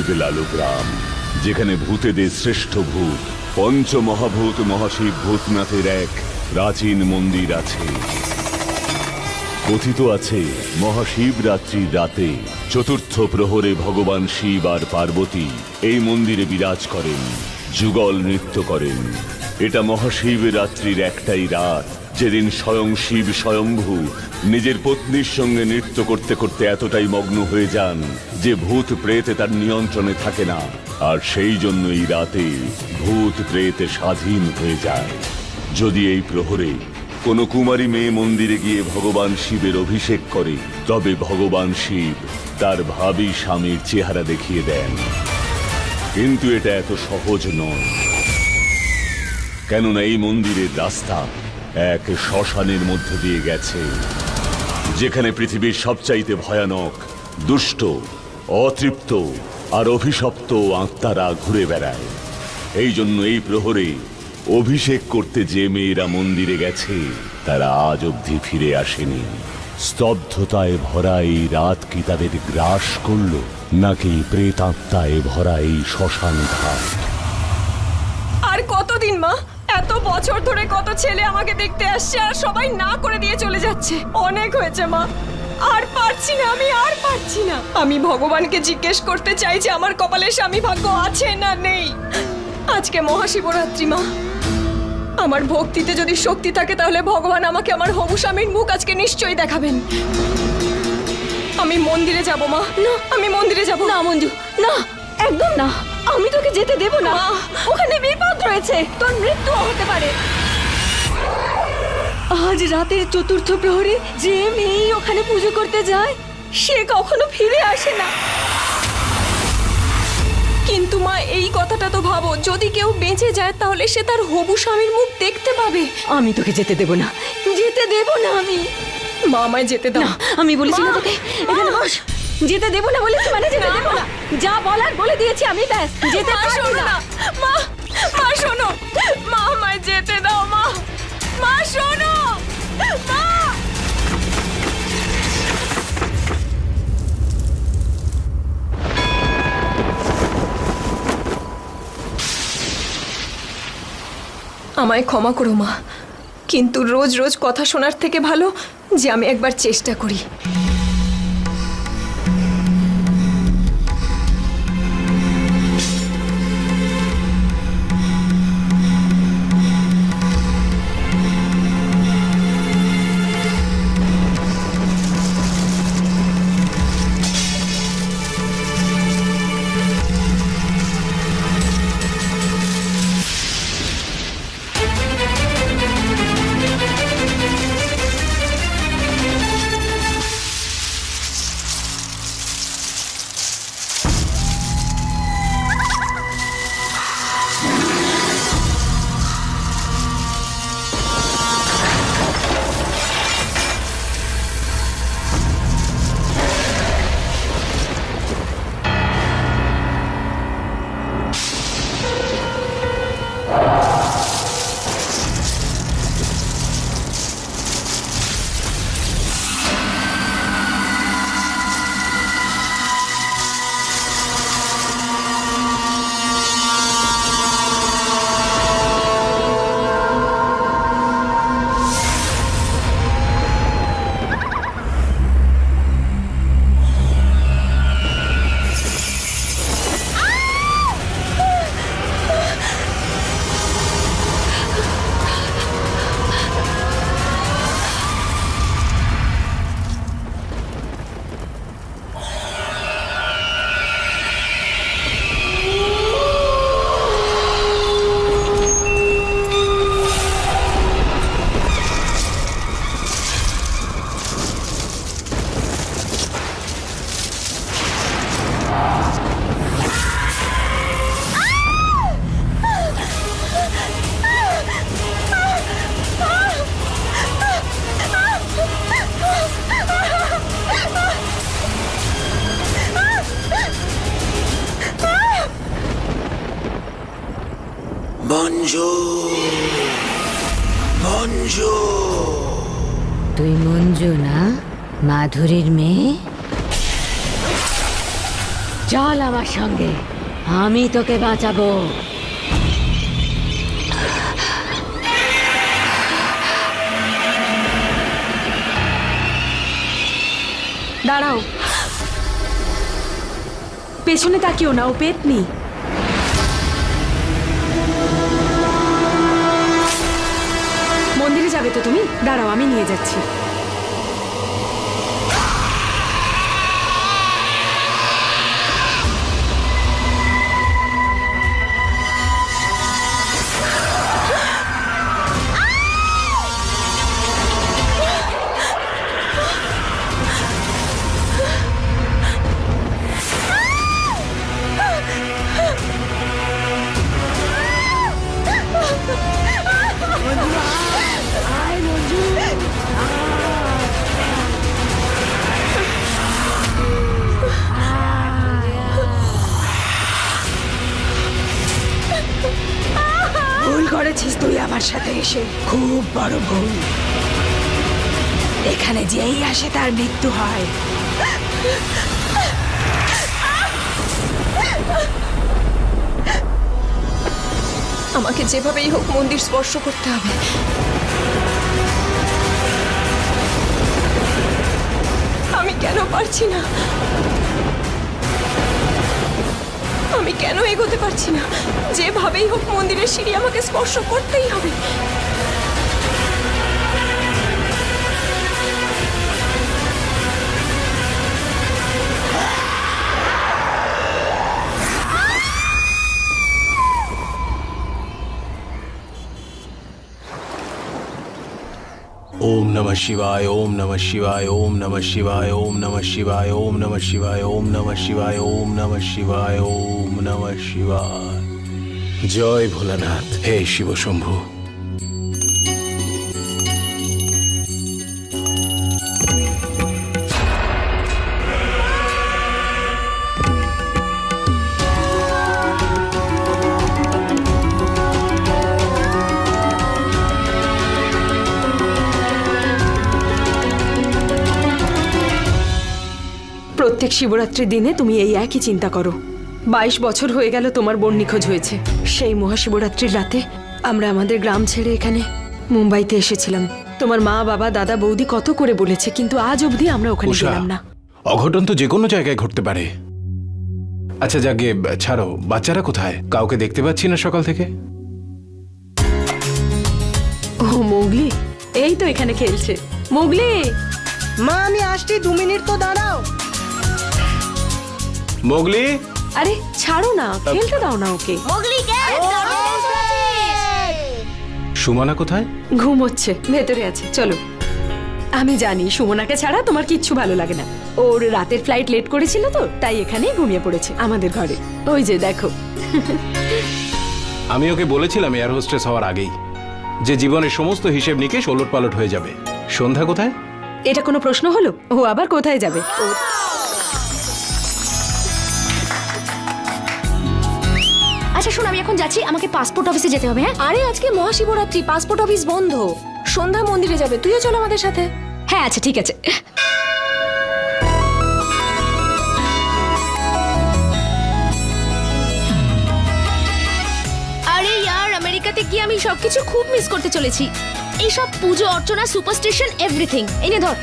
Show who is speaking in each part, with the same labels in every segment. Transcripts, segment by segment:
Speaker 1: মহাশিব লালু গ্রাম, যেখানে ভূতেদের শ্রেষ্ঠ ভূত পঞ্চমহাভূত মহাশিব ভূতনাথের এক প্রাচীন মন্দির আছে। কথিত আছে মহাশিবরাত্রির রাতে চতুর্থ প্রহরে ভগবান শিব আর পার্বতী এই মন্দিরে বিরাজ করেন, যুগল নৃত্য করেন। এটা মহাশিবরাত্রির একটাই রাত, যেদিন স্বয়ং শিব স্বয়ম্ভু নিজের পত্নীর সঙ্গে নৃত্য করতে করতে এতটাই মগ্ন হয়ে যান যে ভূত প্রেতে তার নিয়ন্ত্রণে থাকে না, আর সেই জন্য এই রাতে ভূত প্রেতে স্বাধীন হয়ে যায়। যদি এই প্রহরে কোনো কুমারী মেয়ে মন্দিরে গিয়ে ভগবান শিবের অভিষেক করে, তবে ভগবান শিব তার ভাবী স্বামীর চেহারা দেখিয়ে দেন। কিন্তু এটা এত সহজ নয়, কেননা এই মন্দিরের রাস্তা এক শ্মশানের মধ্য দিয়ে গেছে, যেখানে পৃথিবীর সবচাইতে ভয়ানক, দুষ্ট, অতৃপ্ত আর অভিশপ্ত আত্মারা ঘুরে বেড়ায়। এই জন্য এই প্রহরে অভিষেক করতে যে মেয়েরা মন্দিরে গেছে তারা আজ অবধি ফিরে আসেনি। স্তব্ধতায় ভরা এই রাত কি তাদের গ্রাস করল, নাকি প্রেতাত্মায় ভরা এই শ্মশান ঘাট?
Speaker 2: আর কতদিন মা? এত বছর ধরে কত ছেলে আমাকে দেখতে আসছে আর সবাই না করে দিয়ে চলে যাচ্ছে। অনেক হয়েছে মা, আর পারছি না, আমি আর পারছি না। আমি ভগবানকে জিজ্ঞেস করতে চাই যে আমার কপালে স্বামী ভাগ্য আছে না নেই। আজকে মহাশিবরাত্রি মা, আমার ভক্তিতে যদি শক্তি থাকে তাহলে ভগবান আমাকে আমার হবু স্বামীর মুখ আজকে নিশ্চয়ই দেখাবেন। আমি মন্দিরে যাব মা। না, আমি মন্দিরে যাব
Speaker 3: না মঞ্জু, না, একদম না। আমি তোকে যেতে দেব না। ওখানে বিপদ রয়েছে, তোর মৃত্যু হতে পারে। আজ রাতের চতুর্থ প্রহরে যে মেয়ে ওখানে পুজো করতে যায় সে কখনো ফিরে আসে না।
Speaker 2: কিন্তু মা, এই কথাটা তো ভাবো, যদি কেউ বেঁচে যায় তাহলে সে তার হবু স্বামীর মুখ দেখতে পাবে।
Speaker 3: আমি তোকে যেতে দেব না, যেতে দেব না আমি।
Speaker 2: মা, আমায় যেতে দাও।
Speaker 3: না, আমি বলেছি না
Speaker 2: মা!
Speaker 3: তোকে এখানে বস। যেতে দেব না বলেছি মানে যেতে দেব না। যা বলার বলে দিয়েছি আমি, ব্যাস। যেতে
Speaker 2: মা,
Speaker 3: পারবি
Speaker 2: শোনো
Speaker 3: না।
Speaker 2: না। মা, মা শোনো, মা আমায় যেতে দাও। মা, মা শোনো, মা। আমায় ক্ষমা করো মা, কিন্তু রোজ রোজ কথা শোনার থেকে ভালো যে আমি একবার চেষ্টা করি।
Speaker 4: মঞ্জু, মঞ্জু,
Speaker 5: তুই মঞ্জু না, মাধুরীর মেয়ে? চল আমার সঙ্গে, আমি তোকে বাঁচাবো।
Speaker 2: দাঁড়াও, পেছনে তাকিও না, ও পেতনি। মন্দিরে যাবে তো তুমি? দাঁড়াও, আমি নিয়ে যাচ্ছি।
Speaker 4: ভুল করেছিস তুই আমার সাথে এসে, খুব বড় ভুল। এখানে যেই আসে তার মৃত্যু হয়।
Speaker 2: আমাকে যেভাবেই হোক মন্দির স্পর্শ করতে হবে। আমি কেন পারছি না? আমি কেন এগোতে পারছি না? যেভাবেই হোক মন্দিরের সিঁড়ি আমাকে স্পর্শ করতেই হবে।
Speaker 6: ओम नमः शिवाय, ओम नमः शिवाय, ओम नमः शिवाय, ओम नमः शिवाय, ओम नमः शिवाय, ओम नमः शिवाय, ओम नमः शिवाय, ओम नमः शिवाय। जय भोलानाथ। हे शिव शंभु।
Speaker 2: প্রত্যেক শিবরাত্রির দিনে তুমি এই একই চিন্তা করো। 22 বছর হয়ে গেল তোমার বোন নিখোঁজ হয়েছে। সেই মহাশিবরাত্রির রাতে আমরা আমাদের গ্রাম ছেড়ে এখানে মুম্বাইতে এসেছিলাম। তোমার মা, বাবা, দাদা, বৌদি কত করে বলেছে, কিন্তু আজ অবধি আমরা ওখানে
Speaker 6: উষা,
Speaker 2: গেলাম না।
Speaker 6: অঘটন তো যে কোনো জায়গায় ঘটতে পারে। আচ্ছা যাকে ছাড়ো, বাচ্চারা কোথায়? কাউকে দেখতে পাচ্ছি না সকাল থেকে।
Speaker 2: ও মোগলি, এই তো এখানে খেলছে। মোগলি,
Speaker 4: মা আমি আসছি, 2 মিনিট তো দাঁড়াও।
Speaker 6: মোগলি,
Speaker 2: আরে ছাড়ো না, খেলতে দাও না ওকে।
Speaker 6: সুমনা কোথায়?
Speaker 2: ঘুমোচ্ছে, ভেতরে আছে। চলো। আমি জানি সুমনাকে ছাড়া তোমার কিচ্ছু ভালো লাগে না। ওর রাতের ফ্লাইট লেট করেছিল তো, তাই এখানেই ঘুমিয়ে পড়েছে আমাদের ঘরে। ওই যে দেখো।
Speaker 6: আমি ওকে বলেছিলাম এয়ার হোস্টেস হওয়ার আগেই যে জীবনের সমস্ত হিসেব নিকেশ ওলট পালট হয়ে যাবে। সন্ধ্যা কোথায়?
Speaker 2: এটা কোনো প্রশ্ন হলো? ও আবার কোথায় যাবে?
Speaker 3: আচ্ছা শোন, আমি এখন যাচ্ছি, আমাকে পাসপোর্ট অফিসে যেতে হবে। হ্যাঁ,
Speaker 2: আরে আজকে মহাশিবরাত্রি, পাসপোর্ট অফিস বন্ধ। সন্ধ্যা মন্দিরে যাবে, তুইও চল আমাদের সাথে।
Speaker 3: হ্যাঁ আচ্ছা ঠিক আছে। আরে ইয়ার, আমেরিকাতে গিয়ে আমি সবকিছু খুব মিস করতে চলেছি। এইসব পুজো অর্চনা, সুপারস্টিশন, এভরিথিং। এনে ধর।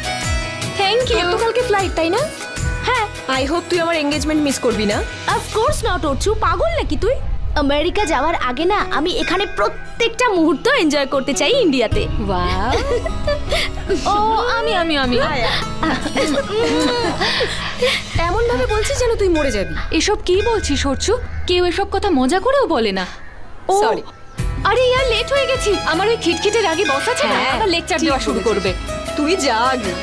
Speaker 2: Thank you. তো কালকে ফ্লাইট, তাই না?
Speaker 3: হ্যাঁ।
Speaker 2: আই হোপ তুই আমার এঙ্গেজমেন্ট মিস করবি না।
Speaker 3: অফকোর্স নট অর্চু, পাগল নাকি তুই? আমেরিকা যাওয়ার আগে না আমি এখানে প্রত্যেকটা মুহূর্ত এনজয় করতে চাই ইন্ডিয়াতে। ওয়াও। ও আমি
Speaker 2: এমন ভাবে বলছিস যেন তুই মরে যাবি।
Speaker 7: এসব কি বলছিস অর্চু? কেউ এসব কথা মজা করেও বলে না।
Speaker 3: ও
Speaker 2: সরি।
Speaker 3: আরে ইয়ার, লেট হয়ে গেছি।
Speaker 7: আমার ওই খিটখিটে রাগী বস আছে না,
Speaker 2: হ্যাঁ,
Speaker 7: আবার লেকচার
Speaker 2: ঠিক
Speaker 7: দেওয়া শুরু করবে।
Speaker 2: তুই যা আগে।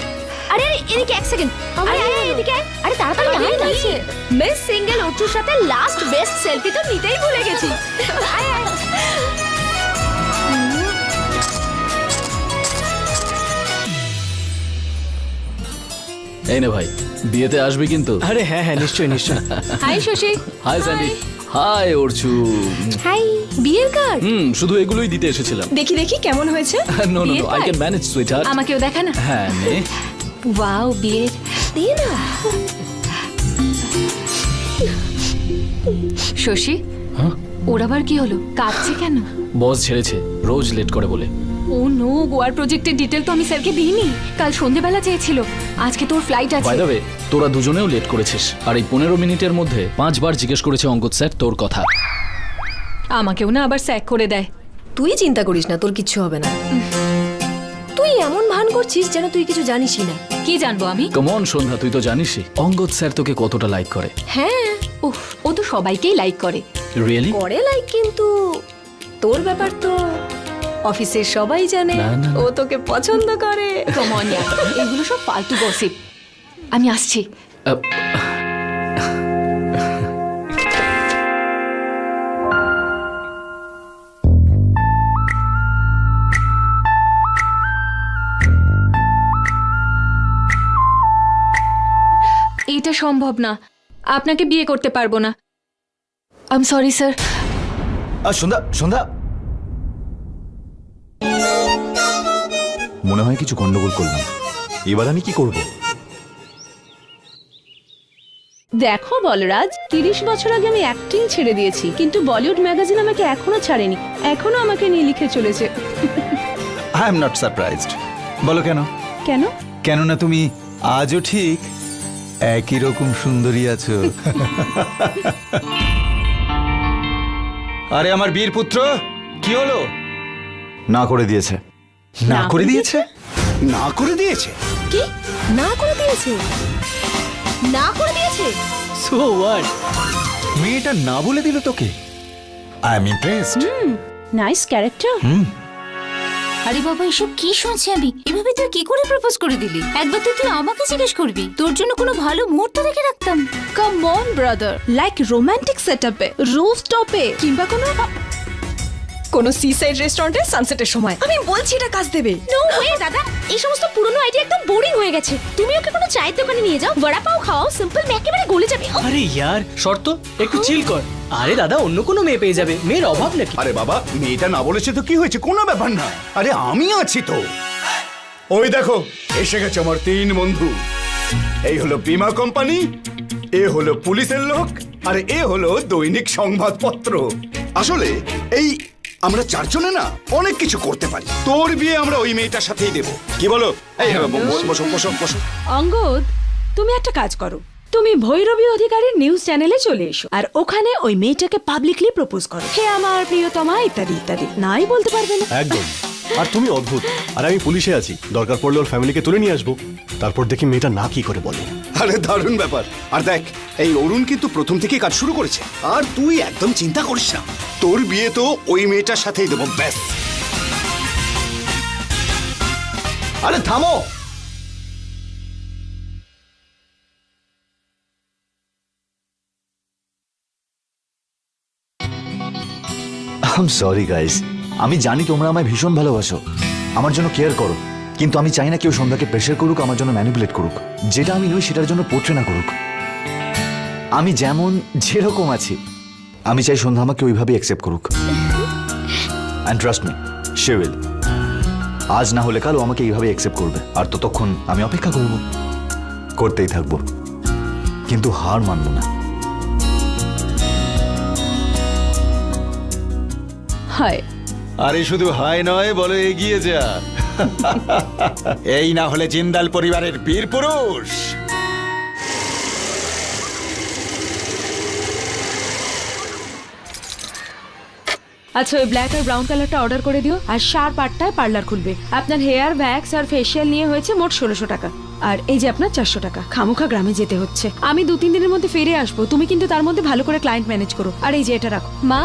Speaker 3: আরে আরে এদিকে এক সেকেন্ড। আরে আরে এদিকে আয়। আরে তাড়াতাড়ি আয় না। মিস সিঙ্গেল অর্চুর সাথে লাস্ট বেস্ট সেলফি তো নিতেই ভুলে গেছি। আয় আয়।
Speaker 8: এই নে ভাই, বিয়েতে আসবি কিন্তু।
Speaker 9: আরে হ্যাঁ হ্যাঁ নিশ্চয়ই নিশ্চয়ই।
Speaker 7: Hi Shashi.
Speaker 8: Hi Sandy. Hi Archu.
Speaker 3: Hi, বিয়ের কার্ড।
Speaker 8: শুধু এগুলোই দিতে এসেছিলাম।
Speaker 2: দেখি দেখি কেমন হয়েছে।
Speaker 8: নো নো
Speaker 7: বিয়ের
Speaker 8: no, I
Speaker 7: card?
Speaker 8: Can manage sweetheart.
Speaker 7: আমাকেও দেখা না।
Speaker 8: হ্যাঁ নে।
Speaker 7: ওয়াও, বিয়ের
Speaker 3: দে না।
Speaker 7: শশী,
Speaker 8: হ্যাঁ
Speaker 7: ওর আবার কি হলো? কাঁদছে কেন?
Speaker 8: বস ছেড়েছে, রোজ লেট করে বলে।
Speaker 7: ও নো, গোয়ার প্রজেক্টের ডিটেল তো আমি স্যারকে দিইনি। কাল সন্ধেবেলা চেয়েছিল। আজকে তোর ফ্লাইট আছে।
Speaker 8: বাই দ্য ওয়ে, তোরা দুজনেও লেট করেছিস, আর এই 15 মিনিটের মধ্যে 5 বার জিজ্ঞেস করেছে অঙ্গদ স্যার তোর কথা।
Speaker 7: আমাকেও না আবার স্যাক করে দেয়।
Speaker 2: তুই চিন্তা করিস না, তোর কিচ্ছু হবে না। তুই এমন ভান করছিস যেন তুই কিছু জানিসই না।
Speaker 7: কি জানবো আমি?
Speaker 8: কমন সন্ধ্যা, তুই তো জানিসই অঙ্গদ স্যার তোকে কতটা লাইক করে।
Speaker 2: হ্যাঁ
Speaker 7: উফ, ও তো সবাইকেই লাইক করে।
Speaker 8: রিয়েলি?
Speaker 2: করে লাইক, কিন্তু তোর ব্যাপার তো অফিসের সবাই জানে
Speaker 8: না, না, না।
Speaker 2: ও তোকে পছন্দ করে।
Speaker 7: কমন, এগুলো সব ফালতু গসিপ। আমি আসছি। এটা সম্ভব না, আপনাকে বিয়ে করতে পারবো না। I am sorry sir.
Speaker 9: Sandhya Sandhya, মনে হয় কিছু গন্ডগোল করলাম। এবার আমি কি করব?
Speaker 3: দেখো বলরাজ, 30 বছর আগে আমি অ্যাক্টিং ছেড়ে দিয়েছি, কিন্তু বলিউড ম্যাগাজিন আমাকে এখনো ছাড়েনি, এখনো আমাকে নিয়ে লিখে চলেছে।
Speaker 9: I am not surprised. বলো কেন?
Speaker 3: কেন?
Speaker 9: কেননা তুমি আজও ঠিক একই রকম সুন্দরী আছো। আরে আমার বীর পুত্র, কি হলো? না করে দিয়েছে। না করে দিয়েছে? না করে দিয়েছে?
Speaker 3: কি না করে দিয়েছে? না করে দিয়েছে?
Speaker 8: So what?
Speaker 9: মেয়েটা না বলে দিল তোকে? I am impressed.
Speaker 3: Nice character.
Speaker 10: আরে বাবা, এসব কি শুনছি আমি? এভাবে তুই কি করে প্রপোজ করে দিলি? একবার তো তুই আমাকে জিজ্ঞেস করবি, তোর জন্য কোনো ভালো মুহূর্ত দেখে রাখতাম।
Speaker 3: Come on brother, like romantic সেটআপে, রুফটপে, কিংবা কোনো সিসাইড রেস্টুরেন্টে সানসেটের সময়। আমি বলছি এটা কাজ দেবে।
Speaker 10: নো ওয়ে দাদা, এই সমস্ত পুরনো আইডিয়া একদম বোরিং হয়ে গেছে। তুমি ওকে কোনো চায়ের দোকানে নিয়ে যাও, বড়া পাও খাওয়াও, সিম্পল মেয়ে একেবারে গলে যাবে।
Speaker 11: আরে ইয়ার, শর্ত একটু চিল কর। আরে দাদা, অন্য কোনো মেয়ে পেয়ে যাবে, মেয়ের অভাব নাকি?
Speaker 12: আরে বাবা, মেয়েটা না বলেছে তো কি হয়েছে, কোনো ব্যাপার না। আরে আমি আছি তো। ওই দেখো, এসে গেছে আমার 3 বন্ধু। এই হলো বীমা কোম্পানি, এ হলো পুলিশের লোক, আর এ হলো দৈনিক সংবাদপত্র। আসলে এই আমরা 4 জনে না অনেক কিছু করতে পারি। তোর বিয়ে আমরা ওই মেয়েটার সাথেই দেব, কি বলো? এই বসো বসো বসো।
Speaker 4: অঙ্গদ, তুমি একটা কাজ করো, তুমি ভৈরবী অধিকারীর নিউজ চ্যানেলে চলে এসো, আর ওখানে ওই মেয়েটাকে পাবলিকলি প্রপোজ করো, হে আমার প্রিয়তমা ইত্যাদি ইত্যাদি। নাই বলতে পারবে না।
Speaker 6: একদম। আর তুমি অদ্ভুত, আর আমি পুলিশে আছি, দরকার পড়লে ওর ফ্যামিলিকে তুলে নিয়ে আসবো, তারপর দেখি মেয়েটা না কি করে বলে।
Speaker 12: আরে দারুণ ব্যাপার। আর দেখ, এই অরুণ কিন্তু প্রথম থেকেই কাজ শুরু করেছে, আর তুই একদম চিন্তা করিস না, তোর বিয়ে তো ওই মেয়েটার সাথেই দেবো, ব্যাস।
Speaker 9: আরে থামো। আই এম সরি গাইস, আমি জানি তোমরা আমায় ভীষণ ভালোবাসো, আমার জন্য কেয়ার করো, কিন্তু আমি চাই না কেউ সন্ধ্যাকে প্রেশার করুক, আমার জন্য ম্যানিপুলেট করুক, যেটা আমি নই সেটার জন্য পোট্রে না করুক। আমি যেমন যেরকম আছি, আমি চাই সন্ধ্যা আমাকে ওইভাবেই অ্যাকসেপ্ট করুক। And trust me, she will. আজ না হলে কাল ও আমাকে এইভাবে অ্যাকসেপ্ট করবে, আর ততক্ষণ আমি অপেক্ষা করব, করতেই থাকবো, কিন্তু হার মানব না।
Speaker 3: হায়,
Speaker 9: আরে শুধু হাই নয়, বলো এগিয়ে যা।
Speaker 12: এই না হলে জিন্দাল পরিবারের বীর পুরুষ।
Speaker 4: আচ্ছা, ওই ব্ল্যাক আর ব্রাউন কালারটা অর্ডার করে দিও, আর শার্প 8টায় পার্লার খুলবে। আপনার হেয়ার ভ্যাক্স আর ফেসিয়াল নিয়ে হয়েছে মোট 1600 টাকা, আর এই যে আপনার 400 টাকা। খামোখা গ্রামে যেতে হচ্ছে, আমি 2-3 দিনের মধ্যে ফিরে আসবো, তুমি কিন্তু তার মধ্যে ভালো করে ক্লায়েন্ট ম্যানেজ করো। আর এই যে এটা রাখো।
Speaker 7: মা,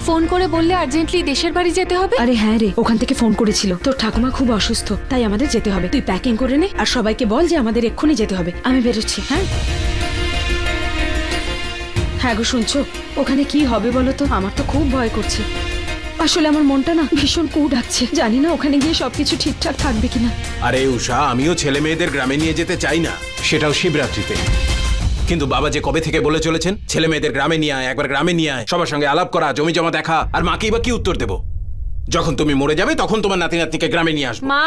Speaker 7: ফোন করে বললে আর্জেন্টলি দেশের বাড়ি যেতে হবে।
Speaker 4: আরে হ্যাঁ রে, ওখান থেকে ফোন করেছিল, তোর ঠাকুমা খুব অসুস্থ, তাই আমাদের যেতে হবে। তুই প্যাকিং করে নে, আর সবাইকে বল যে আমাদের এক্ষুনি যেতে হবে। আমি বেরোচ্ছি। হ্যাঁ হ্যাঁ গো, শুনছো? ওখানে কি হবে বলো তো? আমার তো খুব ভয় করছে। আসলে আমার মনটা না ভীষণ কু ডাকছে, জানি না ওখানে গিয়ে সবকিছু ঠিকঠাক থাকবে কিনা।
Speaker 6: আরে উষা, আমিও ছেলে মেয়েদের গ্রামে নিয়ে যেতে চাই না, সেটাও শিবরাত্রিতে। কিন্তু বাবা যে কবে থেকে বলে চলেছেন, ছেলে মেয়েদের গ্রামে নিয়ে আয়, একবার গ্রামে নিয়ে আয়, সবার সঙ্গে আলাপ করা, জমি জমা দেখা। আর মাকেই বা কি উত্তর দেব? যখন তুমি মরে যাবে তখন তোমার নাতি নাতনিকে গ্রামে নিয়ে আসবো।
Speaker 7: মা,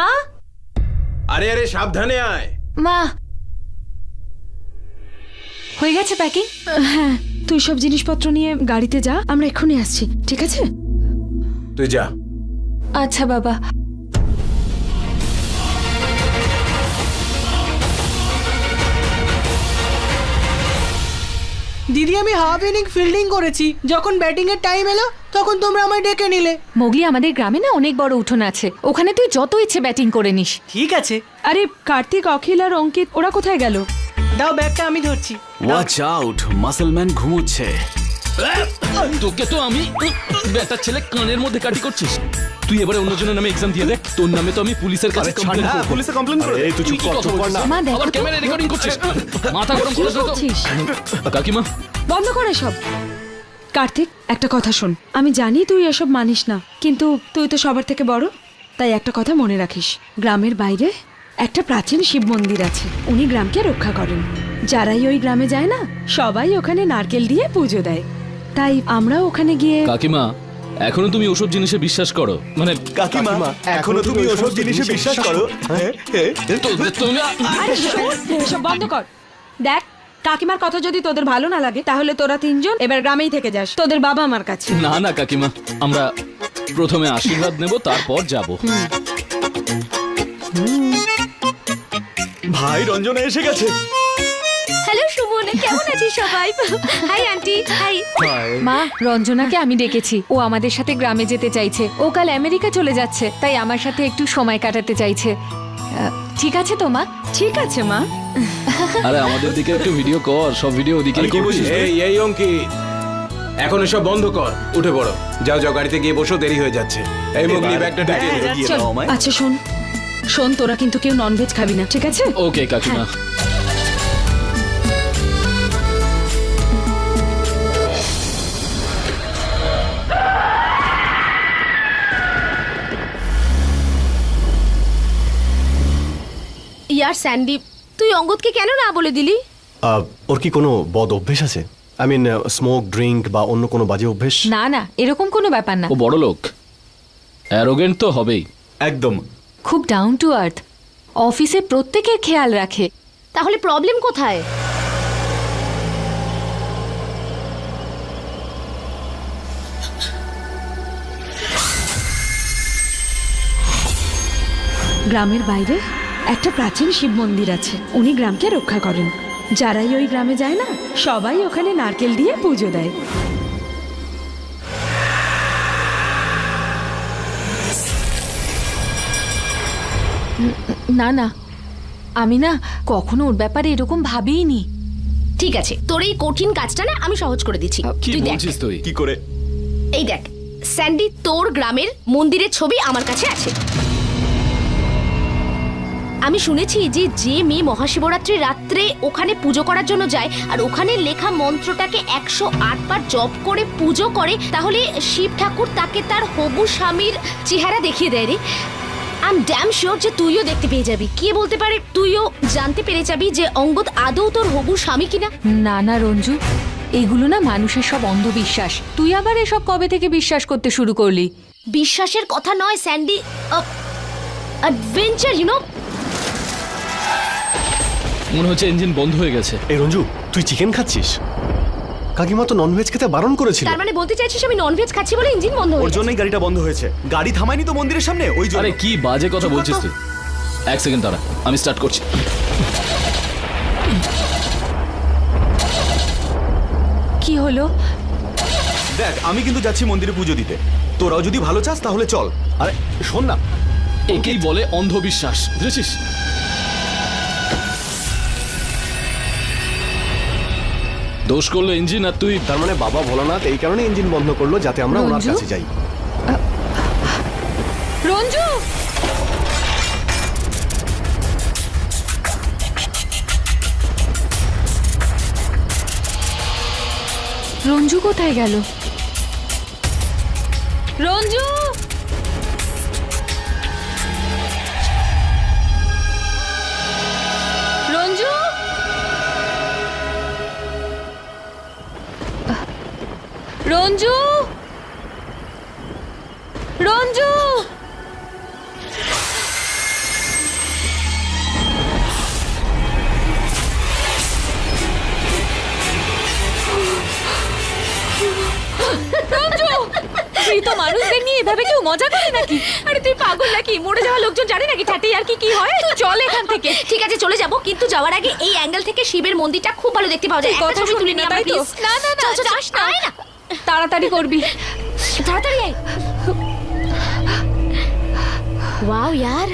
Speaker 6: আরে আরে সাবধানে আয়।
Speaker 7: মা, হয়ে গেছে প্যাকিং?
Speaker 4: হ্যাঁ, তুই সব জিনিসপত্র নিয়ে গাড়িতে যা, আমরা এক্ষুনি আসছি, ঠিক আছে?
Speaker 6: তুই যা।
Speaker 7: আচ্ছা বাবা।
Speaker 11: দিদি আমি হাফ ইনিং ফিল্ডিং করেছি, যখন ব্যাটিং এর টাইম এলো তখন তোমরা আমায় ডেকে নিলে।
Speaker 7: মোগলি, আমাদের গ্রামে না অনেক বড় উঠোন আছে, ওখানে তুই যত ইচ্ছে ব্যাটিং করে নিস।
Speaker 11: ঠিক আছে,
Speaker 4: আরে কার্তিক, অখিল আর অঙ্কিত ওরা কোথায় গেল?
Speaker 11: দাও ব্যাগটা আমি ধরছি।
Speaker 8: ওয়াচ আউট, মাসলম্যান ঘুমোচ্ছে। তোকে তো আমি বেটার ছেলে কানের মধ্যে কাটি করছিস। তুই এবারে অন্যজনের নামে এক্সাম দিয়ে দেখ, তোর নামে তো আমি পুলিশের কাছে কমপ্লেইন করব।
Speaker 12: পুলিশে কমপ্লেন করে এই তুই চুপ কর না।
Speaker 7: মা দেখো
Speaker 8: আবার
Speaker 7: তো।
Speaker 8: ক্যামেরা রেকর্ডিং করছিস, মাথা গরম করে তো। কাকিমা,
Speaker 4: বন্ধ করে সব। কার্তিক, একটা কথা শোন, আমি জানি তুই এসব মানিস না, কিন্তু তুই তো সবার থেকে বড়, তাই একটা কথা মনে রাখিস। গ্রামের বাইরে একটা প্রাচীন শিব মন্দির আছে, উনি গ্রামকে রক্ষা করেন। যারাই ওই গ্রামে যায় না, সবাই ওখানে নারকেল দিয়ে পুজো দেয়। তাই আমরা ওখানে গিয়ে।
Speaker 8: কাকিমা, এখনো তুমি ওসব জিনিসে বিশ্বাস করো? মানে
Speaker 12: কাকিমা এখনো তুমি ওসব জিনিসে বিশ্বাস করো?
Speaker 4: আরে শোন, এসব বন্ধ কর। দেখ, কাকিমার কথা যদি তোদের ভালো না লাগে, তাহলে তোরা তিনজন এবার গ্রামেই থেকে যাস, তোদের বাবা আমার কাছে।
Speaker 8: না না কাকিমা, আমরা প্রথমে আশীর্বাদ নেব, তারপর যাব।
Speaker 12: ভাই রঞ্জনা এসে গেছে।
Speaker 3: হ্যালো সুমন, কেমন আছিস সবাই? Hi aunty, hi.
Speaker 7: মা, রঞ্জনাকে আমি ডেকেছি, ও আমাদের সাথে গ্রামে যেতে চাইছে। ও কাল আমেরিকা চলে যাচ্ছে, তাই আমার সাথে একটু সময় কাটাতে চাইছে। ঠিক আছে তো মা?
Speaker 4: ঠিক আছে মা।
Speaker 8: আরে আমাদের দিকে একটু ভিডিও কর, সব ভিডিও ওদিকে করছিস।
Speaker 6: এই অঙ্কিত, এখন এসব বন্ধ কর, উঠে পড়ো। যাও যাও, গাড়িতে গিয়ে বসো, দেরি হয়ে যাচ্ছে। এই মোগলি, ব্যাগটা ঢেকে দে।
Speaker 4: চল। আচ্ছা শোন, শোন, তোরা কিন্তু কেউ ননভেজ খাবি না, ঠিক আছে?
Speaker 8: ওকে কাকিমা।
Speaker 3: ইয়ার স্যান্ডি, তুই অঙ্গদকে কেন না বলে দিলি?
Speaker 6: ওর কি কোনো বদ অভ্যেস আছে? আই মিন স্মোক, ড্রিঙ্ক বা অন্য কোনো বাজে অভ্যেস?
Speaker 7: না না, এরকম কোনো ব্যাপার না।
Speaker 8: ও বড় লোক, অ্যারোগেন্ট তো হবেই।
Speaker 12: একদম।
Speaker 7: খুব ডাউন টু আর্থ, অফিসে প্রত্যেকের খেয়াল রাখে।
Speaker 3: তাহলে প্রবলেম কোথায়?
Speaker 4: গ্রামের বাইরে একটা প্রাচীন শিব মন্দির আছে, উনি গ্রামকে রক্ষা করেন। যারাই ওই গ্রামে যায় না, সবাই ওখানে নারকেল দিয়ে পুজো দেয়।
Speaker 7: না না, আমি না কখনো ওর ব্যাপারে এরকম ভাবিনি।
Speaker 3: ঠিক আছে, তোর এই কঠিন কাজটা না আমি সহজ করে দিচ্ছি।
Speaker 8: কি
Speaker 3: তুই দেখ,
Speaker 8: বলছিস তুই?
Speaker 12: কি করে?
Speaker 3: এই দেখ স্যান্ডি, তোর গ্রামের মন্দিরের ছবি আমার কাছে আছে। আমি শুনেছি যে যে মেয়ে মহাশিবরাত্রির রাত্রে ওখানে পুজো করার জন্য যায় আর ওখানে লেখা মন্ত্রটাকে 108 বার জপ করে পুজো করে, তাহলে শিব ঠাকুর তাকে তার হবু স্বামীর চেহারা দেখিয়ে দেয় রে। আই এম ড্যাম শিওর যে তুইও দেখতে পেয়ে যাবি। কে বলতে পারে, তুইও জানতে পেরে যাবি যে অঙ্গদ আদৌ তোর হবু স্বামী কিনা।
Speaker 7: না না রঞ্জু, এগুলো না মানুষের সব অন্ধবিশ্বাস। তুই আবার এসব কবে থেকে বিশ্বাস করতে শুরু করলি?
Speaker 3: বিশ্বাসের কথা নয় স্যান্ডি, অ্যাডভেঞ্চার, ইউ নো।
Speaker 8: মনে হচ্ছে ইঞ্জিন বন্ধ হয়ে গেছে।
Speaker 6: এই রঞ্জু, তুই চিকেন খাচ্ছিস? কাকিমা তো ননভেজ খেতে বারণ করেছিল।
Speaker 3: তার মানে বলতে চাইছিস আমি ননভেজ খাচ্ছি বলে ইঞ্জিন বন্ধ হয়ে
Speaker 12: ওর
Speaker 3: গেছে?
Speaker 12: জন্যই গাড়িটা বন্ধ হয়েছে। গাড়ি থামায়নি তো মন্দিরের সামনে, ওই জন্য।
Speaker 8: আরে কি বাজে কথা বলছিস তুই? এক সেকেন্ড দাঁড়া, আমি স্টার্ট করছি।
Speaker 7: কি হলো?
Speaker 12: দেখ, আমি কিন্তু যাচ্ছি মন্দিরে পুজো দিতে। তোরাও যদি ভালো চাস তাহলে চল।
Speaker 6: আরে শোন না,
Speaker 8: একেই বলে অন্ধবিশ্বাস, বুঝেছিস? দোষ করলো ইঞ্জিন আর তুই।
Speaker 6: তার মানে বাবা ভোলানাথ এই কারণে ইঞ্জিন বন্ধ করলো, যাতে আমরা ওনার
Speaker 7: রঞ্জু?
Speaker 6: কাছে যাই।
Speaker 7: রঞ্জু, রঞ্জু কোথায় গেল? রঞ্জু, রঞ্জু, রঞ্জু, রঞ্জু। মৃত মানুষদের নিয়ে এভাবে কেউ মজা করে নাকি?
Speaker 3: আরে তুই পাগল নাকি? মরে যাওয়া লোকজন জানে নাকি ঠাটে আর কি কি হয়?
Speaker 7: তুই চল এখান থেকে।
Speaker 3: ঠিক আছে চলে যাব, কিন্তু যাওয়ার আগে এই অ্যাঙ্গেল থেকে শিবের মন্দিরটা খুব ভালো দেখতে পাওয়া যায়।
Speaker 7: তুই
Speaker 3: একটা
Speaker 7: কথা
Speaker 3: ছবি তুলে
Speaker 7: শুনবি
Speaker 3: নিয়ে
Speaker 7: না,
Speaker 3: আমরা
Speaker 7: তাই তো?
Speaker 3: প্লিজ।
Speaker 7: না, না, না,
Speaker 3: চল, চল,
Speaker 7: যাস না।
Speaker 3: আয় না।
Speaker 7: তাড়াতাড়ি করবি।
Speaker 3: তাড়াতাড়ি আয়। ওয়াও यार,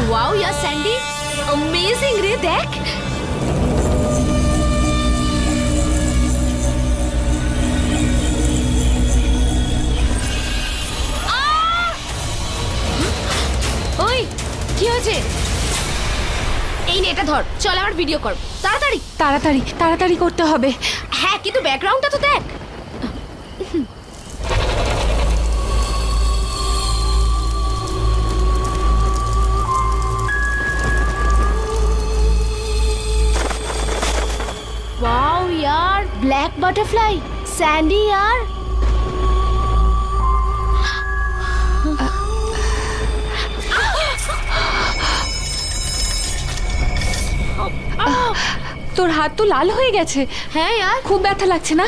Speaker 3: ওয়াও यार স্যান্ডি, অ্যামেজিং রে, দেখ। ওই কি হয়েছে? এই নে এটা ধর, চল আমার ভিডিও কর তাড়াতাড়ি।
Speaker 7: তাড়াতাড়ি তাড়াতাড়ি করতে হবে।
Speaker 3: হ্যাঁ কিন্তু ব্যাকগ্রাউন্ডটা তো দেখ। वाओ यार, ब्लैक बटरफ्लाई, सैंडी यार।
Speaker 7: তোর হাত তো লাল হয়ে গেছে।
Speaker 3: হ্যাঁ यार,
Speaker 7: খুব ব্যথা লাগছে না?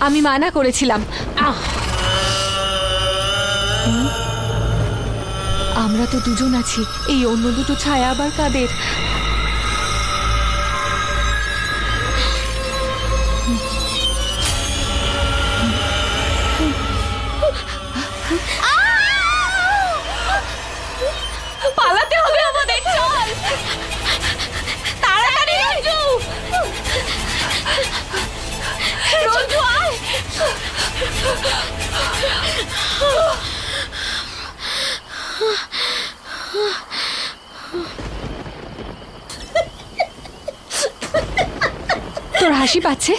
Speaker 7: আমি মানা করেছিলাম। আমরা তো দুজন আছি, এই অন্য দুটো ছায়া আবার কাদের?
Speaker 3: পালাতে হবে আমাদের, চল তাড়াতাড়ি। রঞ্জু, রঞ্জু আয়।
Speaker 7: তোর হাসি পাচ্ছে?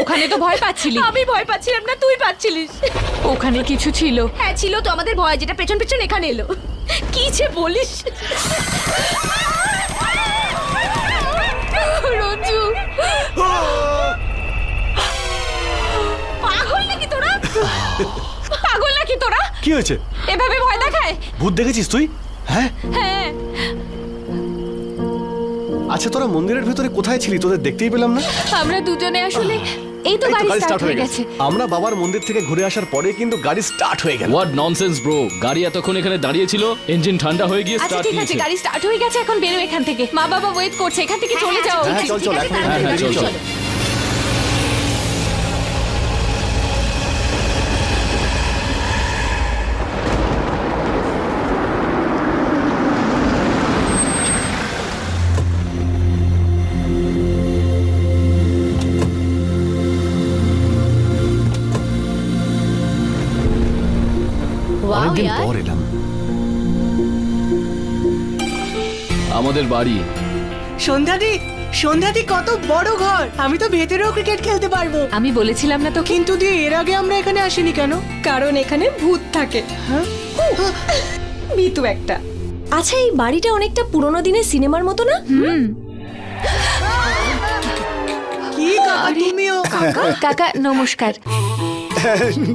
Speaker 7: ওখানে তো ভয় পাচ্ছিলি।
Speaker 3: আমি ভয় পাচ্ছিলাম না, তুই পাচ্ছিলিস।
Speaker 7: ওখানে কিছু ছিল।
Speaker 3: হ্যাঁ ছিল তো, আমাদের ভয়, যেটা পেছন পেছন এখানে এলো। কি যে বলিস রঞ্জু, পাগল নাকি তোরা?
Speaker 7: পাগল নাকি তোরা?
Speaker 6: কি হয়েছে?
Speaker 7: এভাবে ভয় দেখায়?
Speaker 6: ভূত দেখেছিস তুই? হ্যাঁ।
Speaker 7: হ্যাঁ।
Speaker 6: আচ্ছা তোরা মন্দিরের ভিতরে কোথায় ছিলি? তোদের দেখতেই পেলাম না।
Speaker 7: আমরা দুজনে আসলে এই তো গাড়ি স্টার্ট হয়ে গেছে।
Speaker 6: আমরা বাবার মন্দির থেকে ঘুরে আসার পরে কিন্তু গাড়ি স্টার্ট হয়ে গেল।
Speaker 8: হোয়াট ননসেন্স ব্রো, গাড়ি এতক্ষণ এখানে দাঁড়িয়ে ছিল, ইঞ্জিন ঠান্ডা হয়ে গিয়ে
Speaker 7: আচ্ছা
Speaker 8: স্টার্ট
Speaker 7: ঠিক আছে,
Speaker 8: দিয়েছে।
Speaker 7: গাড়ি স্টার্ট হয়ে গেছে, এখন বেরো এখান থেকে। মা বাবা ওয়েট করছে, এখান থেকে চলে যাও।
Speaker 6: হ্যাঁ চল চল, এখন
Speaker 8: হ্যাঁ, হ্যাঁ, চল, চল।
Speaker 3: ওয়াও
Speaker 6: অনেকদিন
Speaker 3: यार,
Speaker 6: পর এলাম।
Speaker 8: আমাদের বাড়ি।
Speaker 11: সন্ধ্যাদি, সন্ধ্যাদি কত বড় ঘর! আমি তো ভেতরেও ক্রিকেট খেলতে পারবো।
Speaker 7: আমি বলেছিলাম না তো?
Speaker 11: কিন্তু দি, এর আগে আমরা এখানে আসিনি কেন?
Speaker 2: কারণ এখানে ভূত থাকে। বিতু একটা। আচ্ছা এই বাড়িটা অনেকটা পুরোনো দিনের সিনেমার মতো না?
Speaker 11: কি কাকা তুমিও?
Speaker 7: কাকা নমস্কার।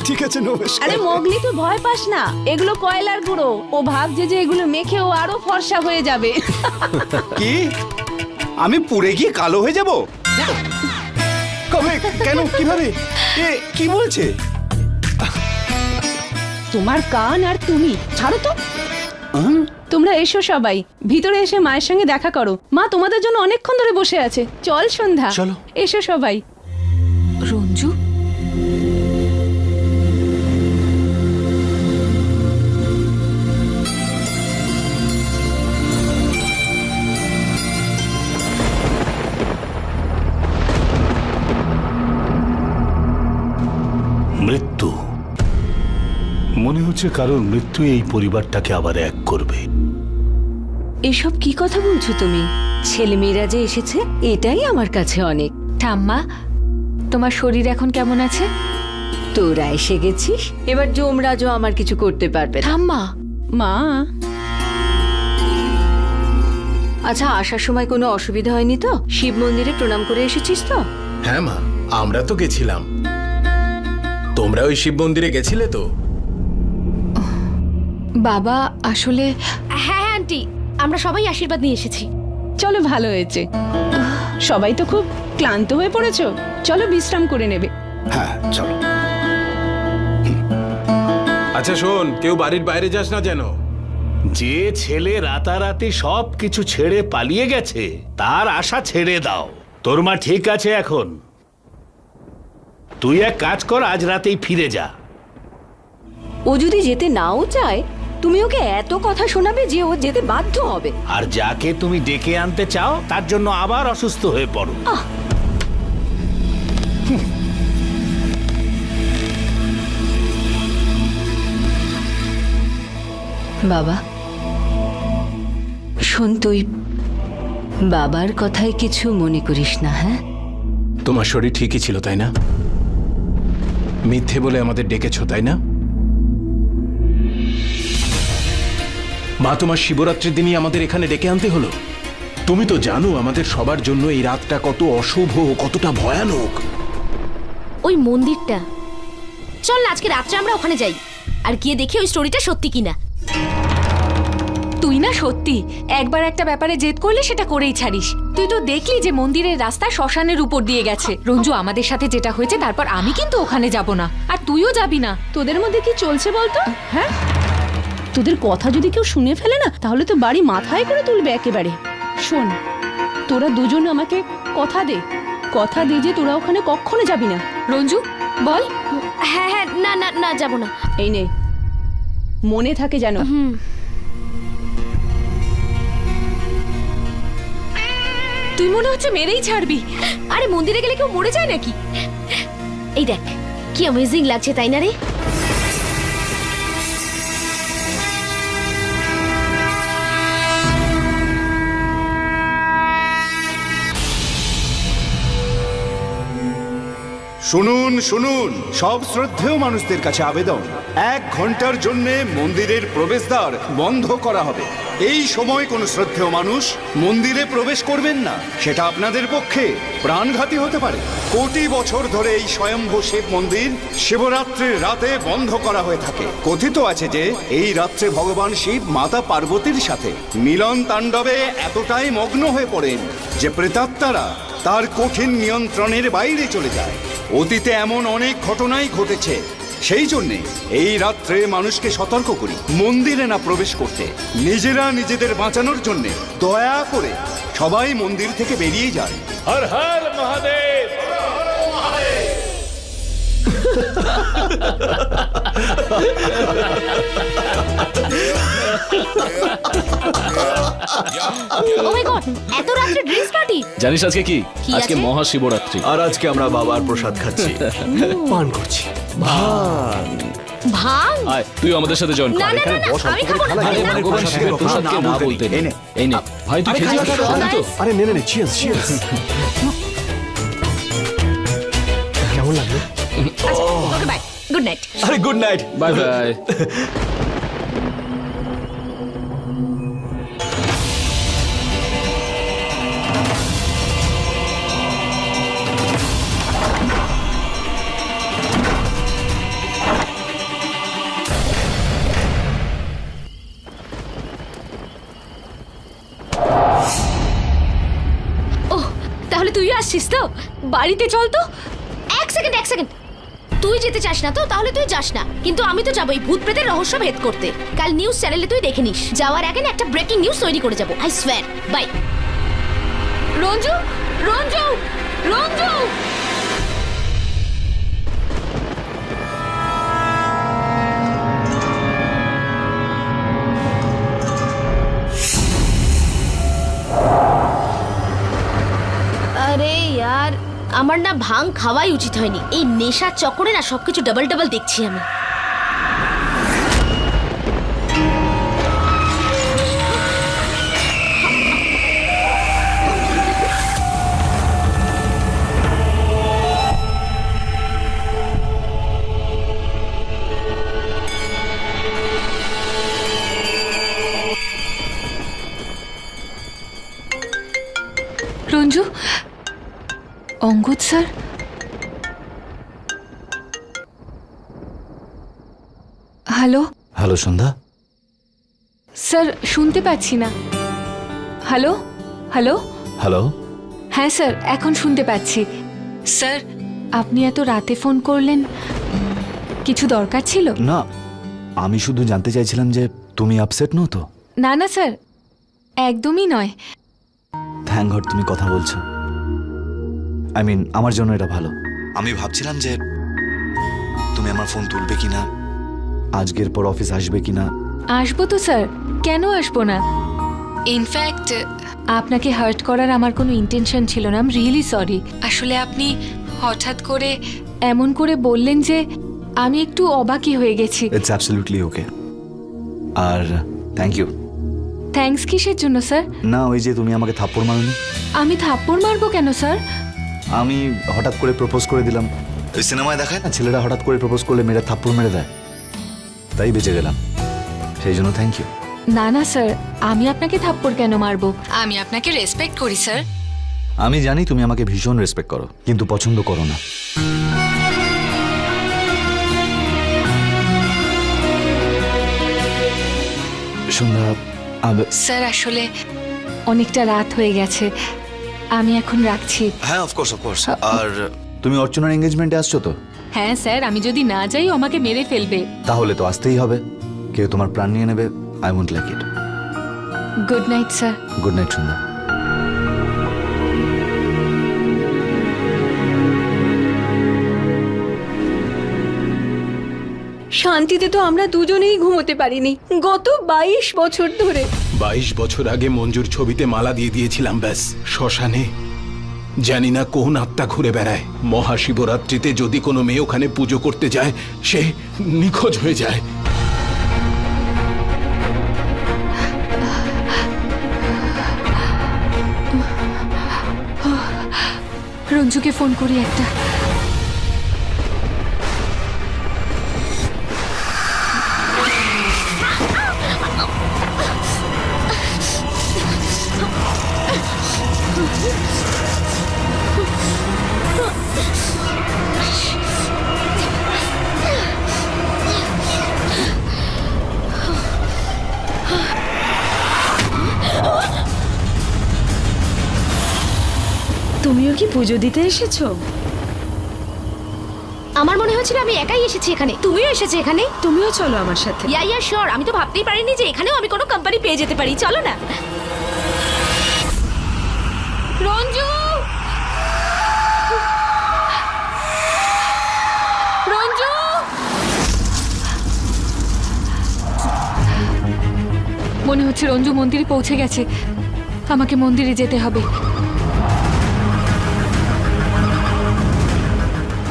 Speaker 6: ঠিক আছে নমস্কার।
Speaker 4: আরে মোগলি, তুই ভয় পাস না, এগুলো কয়লার গুঁড়ো। ও ভাবছে যে এগুলো মেখে ও আরো ফর্সা হয়ে যাবে।
Speaker 12: কি আমি পুড়ে গিয়ে কালো হয়ে যাব?
Speaker 6: কবে? কেন? কিভাবে? এ কি বলছে?
Speaker 4: তোমার কান আর তুমি ছাড়ো তো। তোমরা এসো সবাই, ভিতরে এসে মায়ের সঙ্গে দেখা করো। মা তোমাদের জন্য অনেকক্ষণ ধরে বসে আছে। চল সন্ধ্যা,
Speaker 6: চলো।
Speaker 4: এসো সবাই।
Speaker 7: রঞ্জু,
Speaker 13: মৃত্যু, মনে হচ্ছে কারোর মৃত্যু এই পরিবারটাকে আবার এক করবে।
Speaker 5: এসব কি কথা বলছো তুমি? ছেলেমেয়েরা যে এসেছে এটাই আমার কাছে অনেক।
Speaker 7: ঠাম্মা, তোমার শরীর এখন কেমন আছে?
Speaker 5: তোরা এসে গেছিস, এবার যমরাজও আমার কিছু করতে পারবে না।
Speaker 7: ঠাম্মা,
Speaker 4: মা,
Speaker 5: আচ্ছা আসার সময় কোনো অসুবিধা হয়নি তো? শিব মন্দিরে প্রণাম করে এসেছিস তো?
Speaker 6: হ্যাঁ মা, আমরা তো গেছিলাম। তোমরা ওই শিব মন্দিরে গেছিলে তো?
Speaker 7: বাবা আসলে
Speaker 3: হ্যাঁ আন্টি, আমরা সবাই আশীর্বাদ নিয়ে এসেছি।
Speaker 4: চলো ভালো হয়েছে। সবাই তো খুব ক্লান্ত হয়ে পড়েছো, চলো বিশ্রাম করে নেবে।
Speaker 12: হ্যাঁ চলো।
Speaker 6: আচ্ছা শোন, কেউ বাড়ির বাইরে যাস না যেন।
Speaker 13: যে ছেলে রাতারাতি সব কিছু ছেড়ে পালিয়ে গেছে তার আশা ছেড়ে দাও। তোর মা ঠিক আছে এখন। তুই এক কাজ কর, আজ রাতেই ফিরে যা।
Speaker 5: ও যদি যেতে নাও চায়, তুমি ওকে এত কথা শোনাবে যে ও যেতে বাধ্য হবে।
Speaker 13: আর যাকে তুমি ডেকে আনতে চাও তার জন্য আবার অসুস্থ হয়ে পড়ো।
Speaker 5: বাবা শোন, তুই বাবার কথায় কিছু মনে করিস না, হ্যাঁ?
Speaker 6: তোমার শরীর ঠিকই ছিল তাই না? মিথ্যে বলে আমাদের ডেকেছো তাই না? মা, তোমার শিবরাত্রির দিনই আমাদের এখানে ডেকে আনতে হলো। তুমি তো জানো আমাদের সবার জন্য এই রাতটা কত অশুভ, কতটা ভয়ানক।
Speaker 3: ওই মন্দিরটা, চল না আজকে রাত্রে আমরা ওখানে যাই আর গিয়ে দেখি ওই স্টোরিটা সত্যি কিনা।
Speaker 7: তুই না সত্যি একবার একটা ব্যাপারে জেদ করলে সেটা করেই ছাড়িস। তুই তো দেখলি যে মন্দিরের রাস্তা শ্মশানের উপর দিয়ে গেছে। রঞ্জু, আমাদের সাথে যেটা হয়েছে তারপর আমি কিন্তু ওখানে যাব না, আর তুইও যাবি না।
Speaker 4: তোদের মধ্যে কি চলছে বলতো? হ্যাঁ, তোদের কথা যদি কেউ শুনে ফেলে না, তাহলে তো বাড়ি মাথায় করে তুলবে একেবারে। শোন, তোরা দুজন আমাকে কথা দে যে তোরা ওখানে কখনো যাবি না।
Speaker 7: রঞ্জু বল।
Speaker 3: হ্যাঁ হ্যাঁ, না না না, যাব না।
Speaker 4: এই নে, মনে থাকে যেন।
Speaker 7: তুই মনে হচ্ছে মেরেই ছাড়বি।
Speaker 3: আরে মন্দিরে গেলে কেউ মরে যায় নাকি? এই দেখ কি অ্যামেজিং লাগছে, তাই না রে?
Speaker 12: শুনুন শুনুন, সব শ্রদ্ধেয় মানুষদের কাছে আবেদন, 1 ঘন্টার জন্য মন্দিরের প্রবেশদ্বার বন্ধ করা হবে। এই সময় কোনো শ্রদ্ধেয় মানুষ মন্দিরে প্রবেশ করবেন না, সেটা আপনাদের পক্ষে প্রাণঘাতী হতে পারে। কোটি বছর ধরে এই স্বয়ম্ভু শিব মন্দির শিবরাত্রির রাতে বন্ধ করা হয়ে থাকে। কথিত আছে যে এই রাত্রে ভগবান শিব মাতা পার্বতীর সাথে মিলন তাণ্ডবে এতটাই মগ্ন হয়ে পড়েন যে প্রেতাত্মারা তার কঠিন নিয়ন্ত্রণের বাইরে চলে যায়। অতীতে এমন অনেক ঘটনাই ঘটেছে। সেই জন্যে এই রাত্রে মানুষকে সতর্ক করি মন্দিরে না প্রবেশ করতে। নিজেরা নিজেদের বাঁচানোর জন্য দয়া করে সবাই মন্দির থেকে বেরিয়ে যায়।
Speaker 13: হর হর মহাদেব।
Speaker 3: ও মাই গড, এত রাত্রে ড্রিঙ্কস পার্টি!
Speaker 8: জানিস আজকে কি?
Speaker 3: কি
Speaker 8: আজকে
Speaker 3: আছে?
Speaker 8: মহাশিবরাত্রি।
Speaker 9: আর আজকে আমরা বাবার প্রসাদ খাচ্ছি, পান করছি।
Speaker 3: ভাঙ?
Speaker 8: আয় তুই আমাদের সাথে জয়েন
Speaker 3: না
Speaker 8: কর।
Speaker 3: না না না, আমি খাবো না।
Speaker 8: আরে
Speaker 3: না,
Speaker 8: ভগবান শিবের প্রসাদকে না বলতে নেই। এই নে ভাই, তুই খেয়েছিস তো?
Speaker 9: আরে নে নে নে, চিয়ার্স চিয়ার্স। কেমন লাগলো?
Speaker 3: Okay bye, good night.
Speaker 9: আরে গুড নাইট।
Speaker 8: Bye bye.
Speaker 3: তাহলে তুইও আসছিস তো? বাড়িতে চল তো। এক সেকেন্ড, তুই যেতে চাস না তো? তাহলে তুই যাস না, কিন্তু আমি তো যাবো এই ভূত প্রেতের রহস্য ভেদ করতে। কাল নিউজ চ্যানেলে তুই দেখে নিস। যাওয়ার আগে না একটা ব্রেকিং নিউজ তৈরি করে যাবো, I swear. Bye. Ranju, Ranju, Ranju! আরে यार, আমার না ভাং খাওয়াই উচিত হয়নি। এই নেশার চক্করে না সবকিছু ডাবল ডাবল দেখছি আমি।
Speaker 7: Ranju, Angad sir. Hello
Speaker 9: hello Sandhya.
Speaker 7: Sir, শুনতে পাচ্ছি না। Hello hello.
Speaker 9: হ্যালো,
Speaker 7: হ্যাঁ স্যার, এখন শুনতে পাচ্ছি। স্যার, আপনি এত রাতে ফোন করলেন, কিছু দরকার ছিল?
Speaker 9: না, আমি শুধু জানতে চাইছিলাম যে তুমি আপসেট নও তো?
Speaker 7: না না স্যার, একদমই নয়।
Speaker 9: থ্যাংক গড তুমি কথা বলছো। আই মিন আমার জন্য এটা ভালো। আমি ভাবছিলাম যে তুমি আমার ফোন তুলবে কিনা, আজকের পর অফিস আসবে কিনা।
Speaker 7: আসবো তো স্যার, কেন আসবো না? ইনফ্যাক্ট আপনাকে হার্ট করার আমার কোনো ইন্টেনশন ছিল না। I am really sorry. আসলে আপনি হঠাৎ করে এমন করে বললেন যে আমি একটু অবাকই হয়ে গেছি।
Speaker 9: It's absolutely okay. আর থ্যাংক ইউ।
Speaker 7: থ্যাঙ্কস কিসের জন্য স্যার?
Speaker 9: না, ওই যে তুমি আমাকে থাপ্পড় মারোনি।
Speaker 7: আমি থাপ্পড় মারবো কেন স্যার?
Speaker 9: আমি হঠাৎ করে প্রপোজ করে দিলাম। ওই সিনেমায় দেখায় না, ছেলেরা হঠাৎ করে প্রপোজ করলে মেয়েরা থাপ্পড় মেরে দেয়, তাই বেঁচে গেলাম। সেই জন্য থ্যাংক ইউ।
Speaker 7: না না স্যার, আমি আপনাকে থাপ্পড় কেন মারবো? আমি আপনাকে রেসপেক্ট করি স্যার।
Speaker 9: আমি জানি তুমি আমাকে ভীষণ রেসপেক্ট করো, কিন্তু পছন্দ করো না। সন্ধ্যা,
Speaker 7: স্যার আসলে অনেকটা রাত হয়ে গেছে, আমি এখন রাখছি।
Speaker 9: হ্যাঁ অফকোর্স অফকোর্স। আর তুমি অর্চনার এঙ্গেজমেন্টে আসছো তো?
Speaker 7: হ্যাঁ স্যার, আমি যদি না যাই ও আমাকে মেরে ফেলবে।
Speaker 9: তাহলে তো আসতেই হবে, কেউ তোমার প্রাণ নিয়ে নেবে। I won't like it.
Speaker 7: Good night sir.
Speaker 9: Good night Sandhya.
Speaker 2: শান্তিতে তো আমরা দুজনেই ঘুমোতে পারিনি গত 22 বছর ধরে।
Speaker 6: 22 বছর আগে মঞ্জুর ছবিতে মালা দিয়ে দিয়েছিলাম, ব্যাস। শ্মশানে জানি না কোন আত্মা ঘুরে বেড়ায়। মহাশিবরাত্রিতে যদি কোনো মেয়ে ওখানে পুজো করতে যায়, সে নিখোঁজ হয়ে যায়।
Speaker 7: রঞ্জুকে ফোন করি একটা।
Speaker 4: তুমিও কি পুজো দিতে এসেছো?
Speaker 3: আমার মনে হচ্ছিল আমি একাই এসেছি এখানে। তুমিও এসেছো এখানে?
Speaker 4: তুমিও চলো আমার সাথে।
Speaker 3: Yeah sure. আমি তো ভাবতেই পারিনি যে এখানেও আমি কোনো কোম্পানি পেয়ে যেতে পারি। চলো না।
Speaker 7: রঞ্জু, রঞ্জু, মনে হচ্ছে রঞ্জু মন্দিরে পৌঁছে গেছে। আমাকে মন্দিরে যেতে হবে।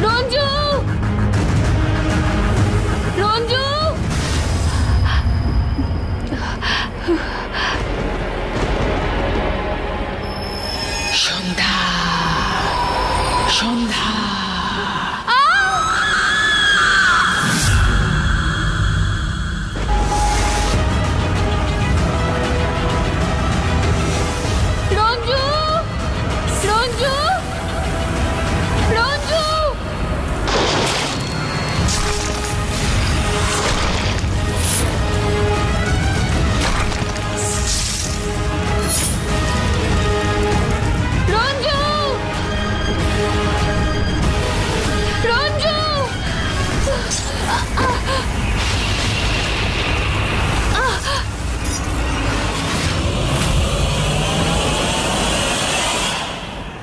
Speaker 7: রঞ্জু, রঞ্জু,
Speaker 5: সন্ধ্যা, সন্ধ্যা।
Speaker 7: রঞ্জু, রঞ্জু, রঞ্জু। রঞ্জু, রঞ্জু।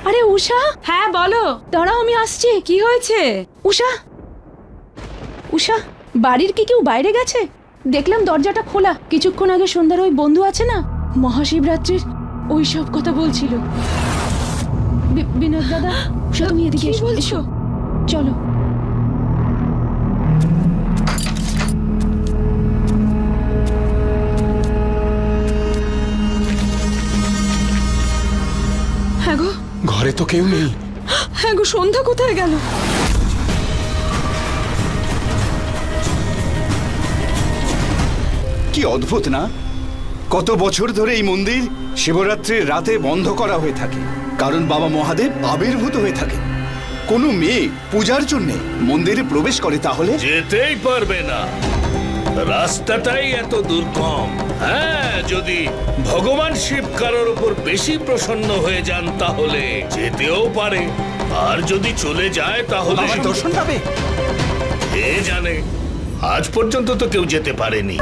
Speaker 4: আরে উষা, হ্যাঁ বলো। দাঁড়াও আমি আসছি। কি হয়েছে? উষা, উষা, বাড়ির কি কেউ বাইরে গেছে? দেখলাম দরজাটা খোলা। কিছুক্ষণ আগে সন্ধ্যার ওই বন্ধু আছে না, মহাশিবরাত্রির ওই সব কথা বলছিল। বিনোদ দাদা, উষা তুমি এদিকে এসো, এসো, চলো। হ্যাঁ গো,
Speaker 6: ঘরে তো কেউ নেই।
Speaker 4: হ্যাঁ গো, সন্ধ্যা কোথায় গেল?
Speaker 12: কি অদ্ভুত না, কত বছর ধরে এই মন্দির শিবরাত্রির রাতে বন্ধ করা হয়ে থাকে, কারণ বাবা মহাদেব আবির্ভূত হয়ে থাকে। কোনো মেয়ে পূজার জন্য মন্দিরে প্রবেশ করে তাহলে
Speaker 13: যেতেই পারবে না। রাস্তাটাই এত দুর্গম। হ্যাঁ, যদি ভগবান শিব কারোর উপর বেশি প্রসন্ন হয়ে যান তাহলে যেতেও পারে, আর যদি চলে যায় তাহলে
Speaker 12: দর্শন পাবে।
Speaker 13: কে জানে, আজ পর্যন্ত তো কেউ যেতে পারেনি।